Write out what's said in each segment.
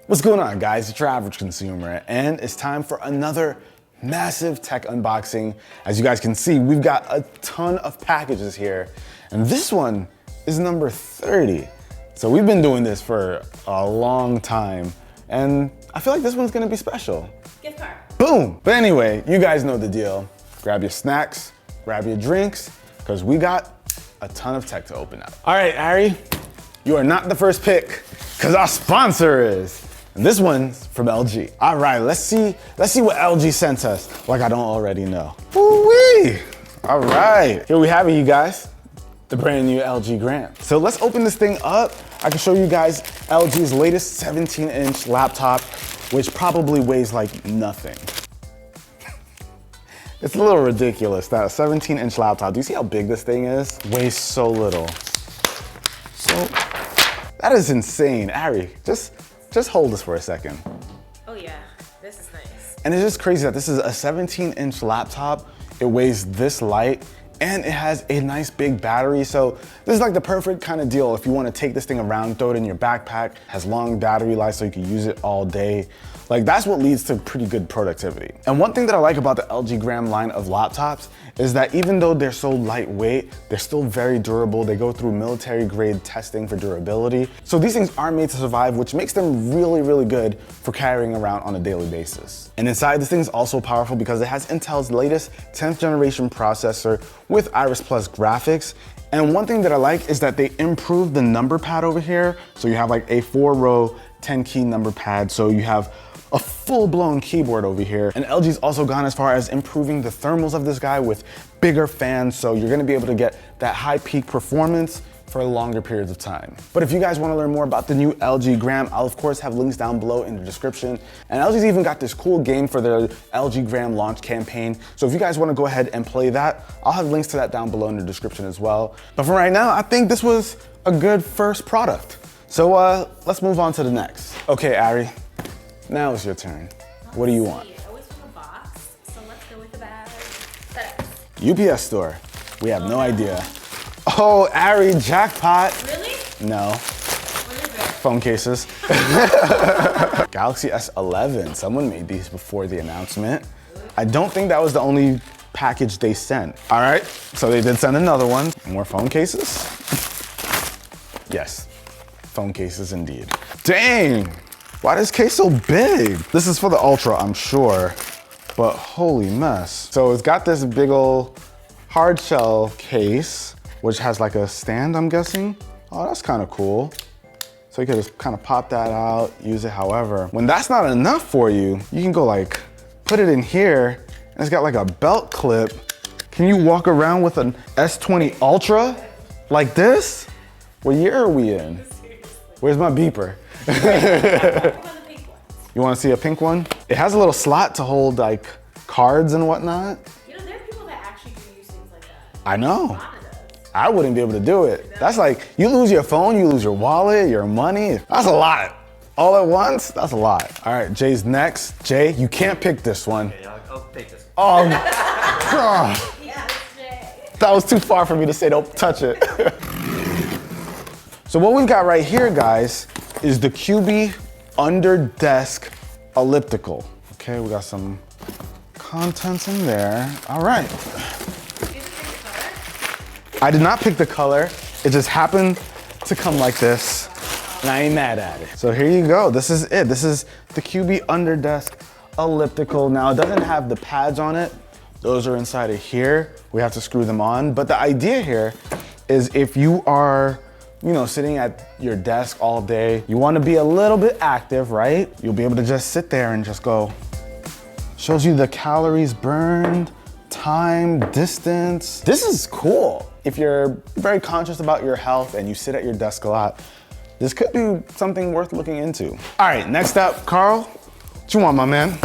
What's going on, guys? It's your average consumer, and it's time for another massive tech unboxing. As you guys can see, we've got a ton of packages here, and this one is number 30. So we've been doing this for a long time, and I feel like this one's gonna be special. Gift card. Boom! But anyway, you guys know the deal. Grab your snacks, grab your drinks, because we got a ton of tech to open up. All right, Ari, you are not the first pick, because our sponsor is. And this one's from LG. All right, let's see what LG sent us, like I don't already know. Woo-wee! All right, here we have it, you guys. The brand new LG Gram. So let's open this thing up. I can show you guys LG's latest 17-inch laptop, which probably weighs like nothing. It's a little ridiculous, that 17-inch laptop. Do you see how big this thing is? Weighs so little. So, that is insane. Ari, just hold this for a second. Oh yeah, this is nice. And it's just crazy that this is a 17-inch laptop. It weighs this light, and it has a nice big battery. So this is like the perfect kind of deal if you want to take this thing around, throw it in your backpack, has long battery life so you can use it all day. Like that's what leads to pretty good productivity. And one thing that I like about the LG Gram line of laptops is that even though they're so lightweight, they're still very durable. They go through military grade testing for durability. So these things are made to survive, which makes them really, really good for carrying around on a daily basis. And inside, this thing is also powerful because it has Intel's latest 10th generation processor with Iris Plus graphics. And one thing that I like is that they improved the number pad over here. So you have like a 4-row 10-key number pad. So you have a full-blown keyboard over here. And LG's also gone as far as improving the thermals of this guy with bigger fans, so you're gonna be able to get that high peak performance for longer periods of time. But if you guys wanna learn more about the new LG Gram, I'll of course have links down below in the description. And LG's even got this cool game for their LG Gram launch campaign. So if you guys wanna go ahead and play that, I'll have links to that down below in the description as well. But for right now, I think this was a good first product. So let's move on to the next. Okay, Ari. Now it's your turn. What do you want? I always want a box, so let's go with the bag. UPS store. We have no idea. Oh, Ari, jackpot. Really? No. What is it? Phone cases. Galaxy S11. Someone made these before the announcement. I don't think that was the only package they sent. All right, so they did send another one. More phone cases? Yes, phone cases indeed. Dang. Why is this case so big? This is for the Ultra, I'm sure, but holy mess. So it's got this big old hard shell case, which has like a stand, I'm guessing. Oh, that's kind of cool. So you can just kind of pop that out, use it however. When that's not enough for you, you can go like, put it in here, and it's got like a belt clip. Can you walk around with an S20 Ultra like this? What year are we in? Where's my beeper? You want to see a pink one? It has a little slot to hold like cards and whatnot. You know, there are people that actually do use things like that. I know. I wouldn't be able to do it. That's like, you lose your phone, you lose your wallet, your money. That's a lot. All at once, that's a lot. All right, Jay's next. Jay, you can't pick this one. Okay, I'll take this. Oh, God. Yeah, Jay. That was too far for me to say don't touch it. So what we've got right here, guys, is the QB Under Desk Elliptical. Okay, we got some contents in there. All right. Did you pick the color? I did not pick the color. It just happened to come like this, and I ain't mad at it. So here you go. This is it. This is the QB Under Desk Elliptical. Now, it doesn't have the pads on it. Those are inside of here. We have to screw them on. But the idea here is if you are sitting at your desk all day, you want to be a little bit active, right? You'll be able to just sit there and just go. Shows you the calories burned, time, distance. This is cool. If you're very conscious about your health and you sit at your desk a lot, this could be something worth looking into. All right, next up, Carl, what you want, my man?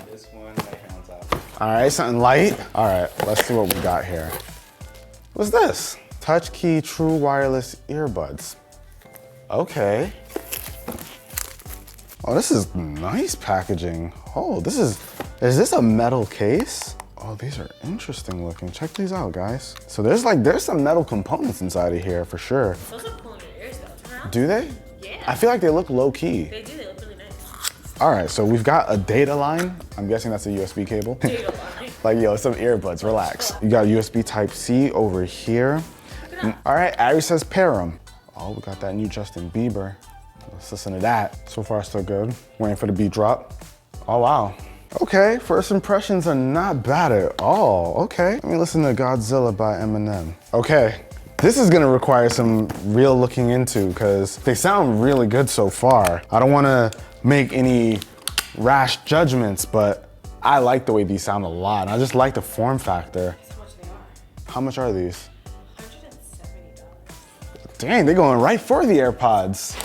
This one right here on top. All right, something light. All right, let's see what we got here. What's this? TouchKey True Wireless Earbuds. Okay. Oh, this is nice packaging. Oh, is this a metal case? Oh, these are interesting looking. Check these out, guys. So there's some metal components inside of here for sure. Those look cool in your ears though. Turn around. Do they? Yeah. I feel like they look low key. They do, they look really nice. All right, so we've got a data line. I'm guessing that's a USB cable. Data line. Like, yo, some earbuds, relax. You got USB Type-C over here. All right, Ari says pair 'em. Oh, we got that new Justin Bieber. Let's listen to that. So far, so good. Waiting for the beat drop. Oh, wow. Okay, first impressions are not bad at all. Okay, let me listen to Godzilla by Eminem. Okay, this is gonna require some real looking into because they sound really good so far. I don't wanna make any rash judgments, but I like the way these sound a lot. I just like the form factor. Guess how much they are? How much are these? $170. Dang, they're going right for the AirPods.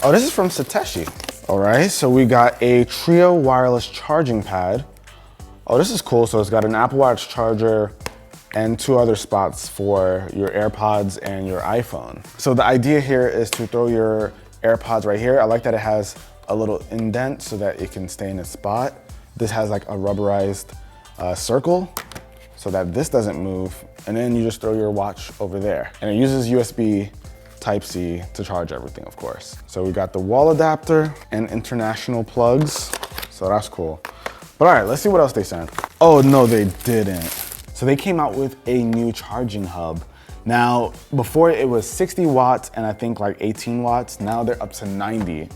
Oh, this is from Satechi. All right, so we got a Trio wireless charging pad. Oh, this is cool. So it's got an Apple Watch charger and 2 other spots for your AirPods and your iPhone. So the idea here is to throw your AirPods right here. I like that it has a little indent so that it can stay in its spot. This has like a rubberized circle so that this doesn't move. And then you just throw your watch over there. And it uses USB Type-C to charge everything, of course. So we got the wall adapter and international plugs. So that's cool. But all right, let's see what else they sent. Oh, no, they didn't. So they came out with a new charging hub. Now, before it was 60 watts and I think like 18 watts. Now they're up to 90.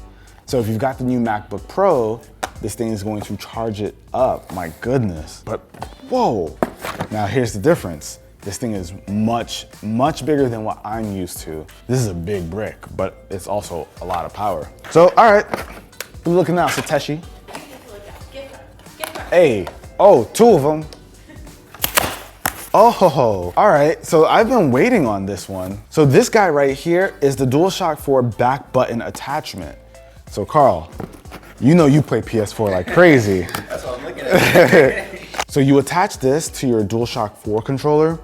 So if you've got the new MacBook Pro, this thing is going to charge it up. My goodness. But whoa. Now here's the difference. This thing is much, much bigger than what I'm used to. This is a big brick, but it's also a lot of power. So, all right, we're looking now, Satechi. Hey, oh, 2 of them. Oh, all right, so I've been waiting on this one. So this guy right here is the DualShock 4 back button attachment. So Carl, you know you play PS4 like crazy. That's what I'm looking at. So you attach this to your DualShock 4 controller,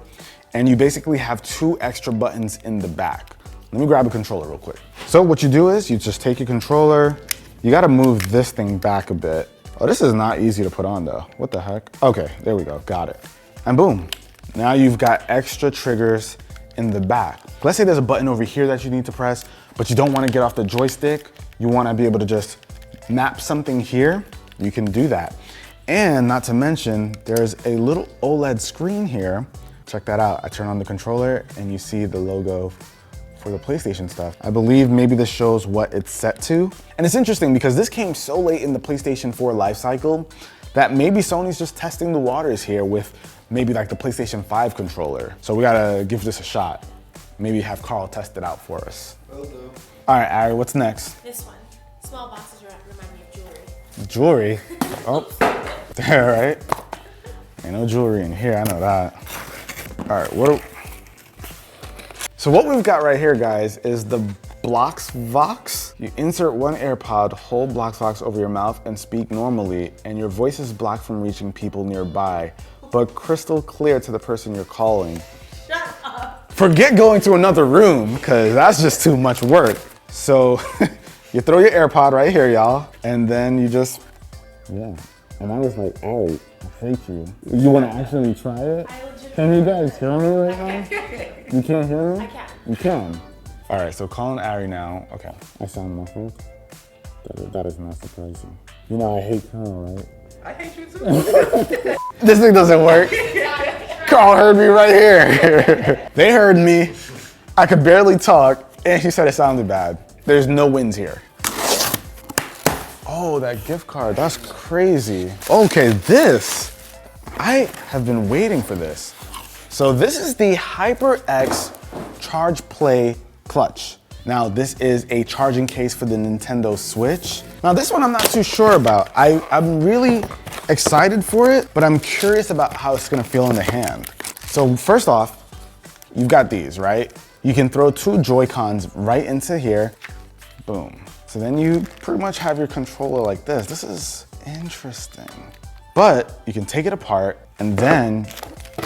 and you basically have 2 extra buttons in the back. Let me grab a controller real quick. So what you do is you just take your controller, you gotta move this thing back a bit. Oh, this is not easy to put on though. What the heck? Okay, there we go, got it. And boom, now you've got extra triggers in the back. Let's say there's a button over here that you need to press, but you don't wanna get off the joystick. You wanna be able to just map something here, you can do that. And not to mention, there's a little OLED screen here. Check that out. I turn on the controller and you see the logo for the PlayStation stuff. I believe maybe this shows what it's set to. And it's interesting because this came so late in the PlayStation 4 life cycle that maybe Sony's just testing the waters here with maybe like the PlayStation 5 controller. So we gotta give this a shot. Maybe have Carl test it out for us. Will do. All right, Ari, what's next? This one. Small boxes remind me of jewelry. Jewelry? Oh, there, right? Ain't no jewelry in here, I know that. All right, so what we've got right here, guys, is the BloxVox. You insert one AirPod, hold BloxVox over your mouth and speak normally, and your voice is blocked from reaching people nearby, but crystal clear to the person you're calling. Shut up. Forget going to another room, because that's just too much work. So you throw your AirPod right here, y'all, and then you just, yeah. And I was like, oh, I hate you. You want to actually try it? Can you guys hear me right now? You can't hear me? I can. You can. All right, so calling Ari now. Okay. I sound muffled. That is not surprising. You know I hate Carl, right? I hate you too. This thing doesn't work. Carl heard me right here. They heard me. I could barely talk, and she said it sounded bad. There's no wins here. Oh, that gift card, that's crazy. Okay, this, I have been waiting for this. So this is the HyperX Charge Play Clutch. Now this is a charging case for the Nintendo Switch. Now this one I'm not too sure about. I'm really excited for it, but I'm curious about how it's gonna feel in the hand. So first off, you've got these, right? You can throw 2 Joy-Cons right into here, boom. So then you pretty much have your controller like this. This is interesting. But you can take it apart and then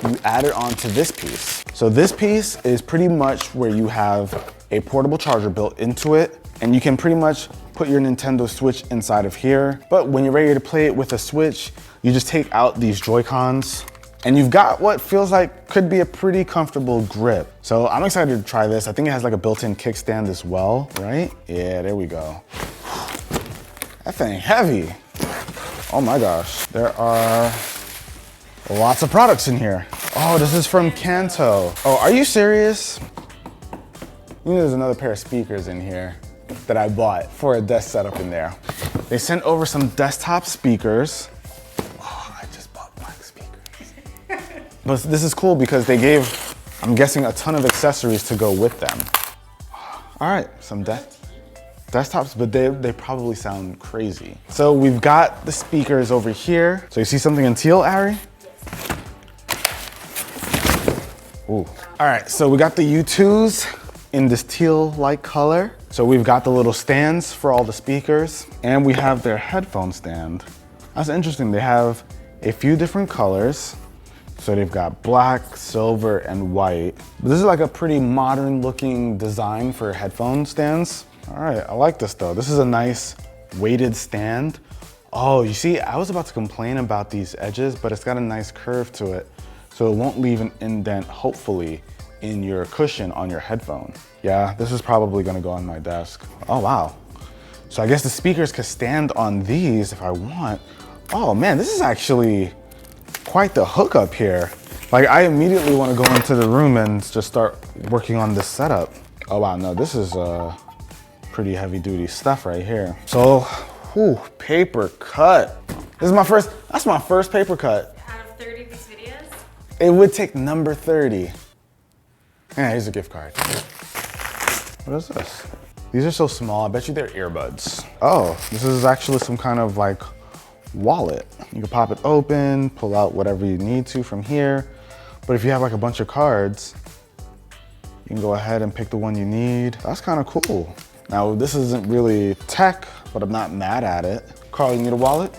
you add it onto this piece. So this piece is pretty much where you have a portable charger built into it, and you can pretty much put your Nintendo Switch inside of here. But when you're ready to play it with a Switch, you just take out these Joy-Cons and you've got what feels like could be a pretty comfortable grip. So I'm excited to try this. I think it has like a built-in kickstand as well, right? Yeah, there we go. That thing heavy. Oh my gosh. There are lots of products in here. Oh, this is from Kanto. Oh, are you serious? You know there's another pair of speakers in here that I bought for a desk setup in there. They sent over some desktop speakers. Oh, I just bought black speakers. But this is cool because they gave, I'm guessing, a ton of accessories to go with them. All right, some desktops, but they probably sound crazy. So we've got the speakers over here. So you see something in teal, Ari? Ooh. All right, so we got the U2s in this teal-like color. So we've got the little stands for all the speakers, and we have their headphone stand. That's interesting, they have a few different colors. So they've got black, silver, and white. But this is like a pretty modern looking design for headphone stands. All right, I like this though. This is a nice weighted stand. Oh, you see, I was about to complain about these edges, but it's got a nice curve to it. So it won't leave an indent, hopefully, in your cushion on your headphone. Yeah, this is probably gonna go on my desk. Oh, wow. So I guess the speakers could stand on these if I want. Oh man, this is actually quite the hookup here. Like I immediately wanna go into the room and just start working on this setup. Oh wow, no, this is pretty heavy duty stuff right here. So, whew, paper cut. This is that's my first paper cut. Out of 30 of these videos? It would take number 30. Yeah, here's a gift card. What is this? These are so small, I bet you they're earbuds. Oh, this is actually some kind of like wallet. You can pop it open, pull out whatever you need to from here. But if you have like a bunch of cards, you can go ahead and pick the one you need. That's kind of cool. Now, this isn't really tech, but I'm not mad at it. Carl, you need a wallet?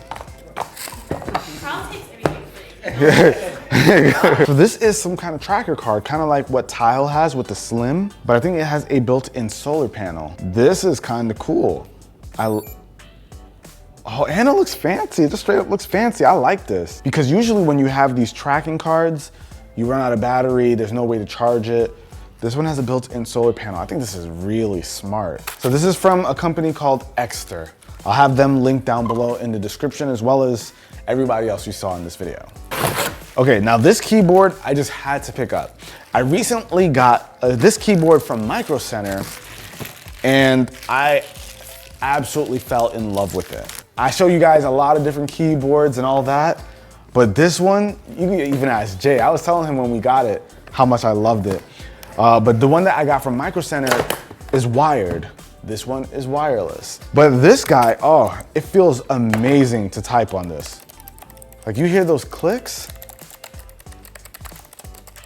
Carl takes anything free. So this is some kind of tracker card, kind of like what Tile has with the Slim, but I think it has a built-in solar panel. This is kind of cool. Oh, and it looks fancy. It just straight up looks fancy. I like this. Because usually when you have these tracking cards, you run out of battery, there's no way to charge it. This one has a built-in solar panel. I think this is really smart. So this is from a company called Exter. I'll have them linked down below in the description as well as everybody else you saw in this video. Okay, now this keyboard I just had to pick up. I recently got this keyboard from Micro Center and I absolutely fell in love with it. I show you guys a lot of different keyboards and all that, but this one, you can even ask Jay. I was telling him when we got it how much I loved it. But the one that I got from Micro Center is wired. This one is wireless. But this guy, oh, it feels amazing to type on this. Like you hear those clicks?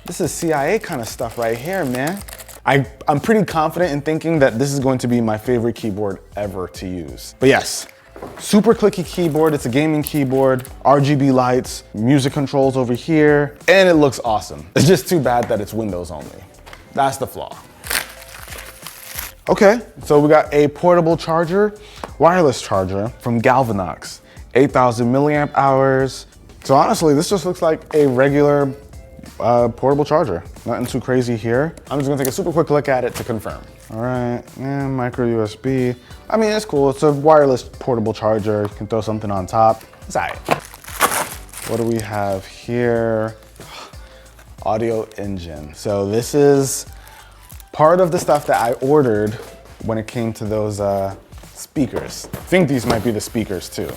This is CIA kind of stuff right here, man. I'm pretty confident in thinking that this is going to be my favorite keyboard ever to use. But yes, super clicky keyboard. It's a gaming keyboard, RGB lights, music controls over here, and it looks awesome. It's just too bad that it's Windows only. That's the flaw. Okay, so we got a portable charger, wireless charger from Galvanox, 8,000 milliamp hours. So honestly, this just looks like a regular portable charger. Nothing too crazy here. I'm just gonna take a super quick look at it to confirm. All right, yeah, micro USB. I mean, it's cool. It's a wireless portable charger. You can throw something on top. It's all right. What do we have here? Audio engine. So this is part of the stuff that I ordered when it came to those speakers. I think these might be the speakers too.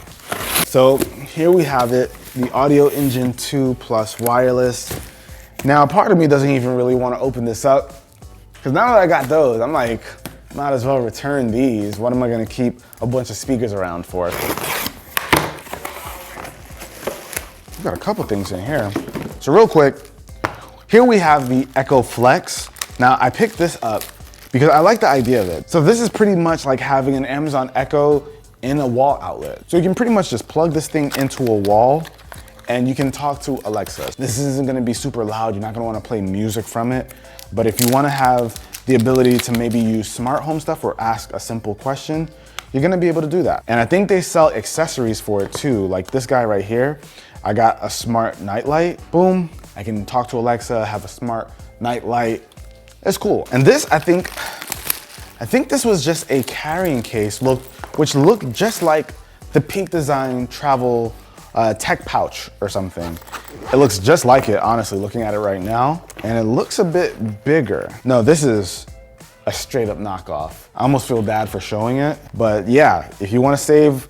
So here we have it, the Audio Engine 2 Plus wireless. Now, part of me doesn't even really want to open this up because now that I got those, I'm like, might as well return these. What am I going to keep a bunch of speakers around for? We've got a couple things in here. So real quick, here we have the Echo Flex. Now I picked this up because I like the idea of it. So this is pretty much like having an Amazon Echo in a wall outlet. So you can pretty much just plug this thing into a wall and you can talk to Alexa. This isn't gonna be super loud. You're not gonna wanna play music from it. But if you wanna have the ability to maybe use smart home stuff or ask a simple question, you're gonna be able to do that. And I think they sell accessories for it too. Like this guy right here, I got a smart nightlight, boom. I can talk to Alexa, have a smart nightlight. It's cool. And this, I think this was just a carrying case, which looked just like the Pink Design travel tech pouch or something. It looks just like it, honestly, looking at it right now. And it looks a bit bigger. No, this is a straight up knockoff. I almost feel bad for showing it, but yeah, if you wanna save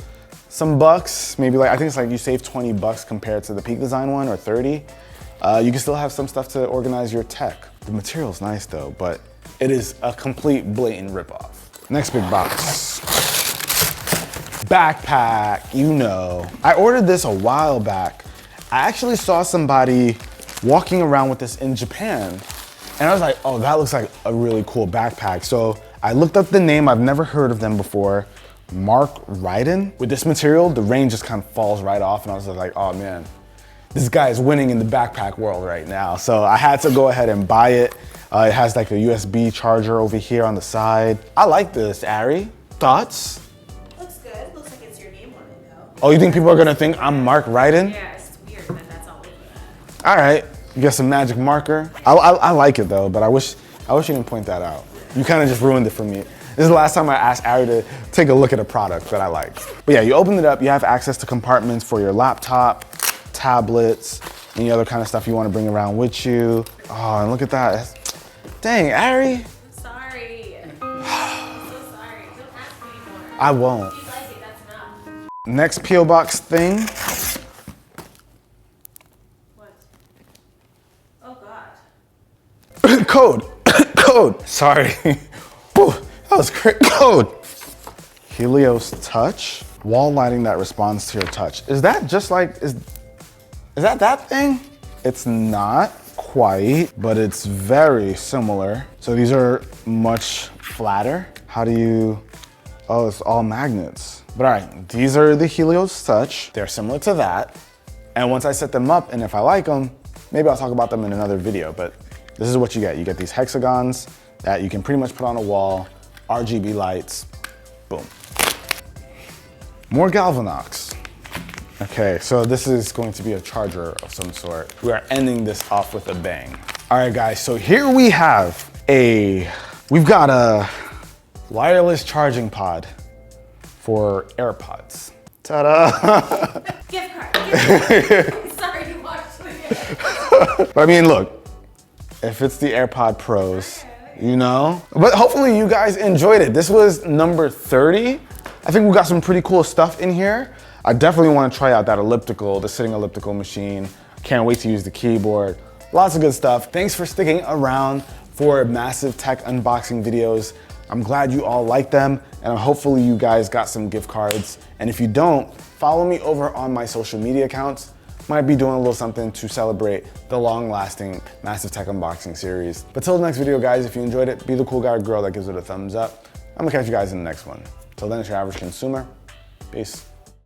some bucks, maybe like, I think it's like you save 20 bucks compared to the Peak Design one, or 30, you can still have some stuff to organize your tech. The material's nice though, but it is a complete blatant ripoff. Next big box. Backpack, you know. I ordered this a while back. I actually saw somebody walking around with this in Japan, and I was like, oh, that looks like a really cool backpack. So I looked up the name, I've never heard of them before, Mark Ryden. With this material, the rain just kind of falls right off, and I was like, oh man, this guy is winning in the backpack world right now. So I had to go ahead and buy it. It has like a USB charger over here on the side. I like this, Ari. Thoughts? Looks good. Looks like it's your name on it though. Oh, you think people are gonna think I'm Mark Ryden? Yeah, it's weird that that's all over that. All right, you got some magic marker. I like it though, but I wish you didn't point that out. You kind of just ruined it for me. This is the last time I asked Ari to take a look at a product that I liked. But yeah, you open it up, you have access to compartments for your laptop, tablets, any other kind of stuff you want to bring around with you. Oh, and look at that. Dang, Ari. I'm sorry. I'm so sorry. Don't ask me anymore. I won't. If you like it, that's enough. Next P.O. Box thing. What? Oh God. Code. Sorry. Whew, that was great. Code. Helios Touch. Wall lighting that responds to your touch. Is that just like, is that thing? It's not quite, but it's very similar. So these are much flatter. How do you, oh, it's all magnets. But all right, these are the Helios Touch. They're similar to that. And once I set them up, and if I like them, maybe I'll talk about them in another video, but this is what you get. You get these hexagons that you can pretty much put on a wall, RGB lights, boom. More Galvanox. Okay, so this is going to be a charger of some sort. We are ending this off with a bang. All right, guys, so here we have we've got a wireless charging pod for AirPods. Ta-da! Gift card. Sorry, you watched it. But I mean, look, if it's the AirPod Pros, you know? But hopefully you guys enjoyed it. This was number 30. I think we got some pretty cool stuff in here. I definitely want to try out that elliptical, the sitting elliptical machine. Can't wait to use the keyboard. Lots of good stuff. Thanks for sticking around for Massive Tech unboxing videos. I'm glad you all like them, and hopefully you guys got some gift cards. And if you don't, follow me over on my social media accounts. Might be doing a little something to celebrate the long-lasting Massive Tech unboxing series. But till the next video, guys, if you enjoyed it, be the cool guy or girl that gives it a thumbs up. I'm gonna catch you guys in the next one. Till then, it's your average consumer. Peace.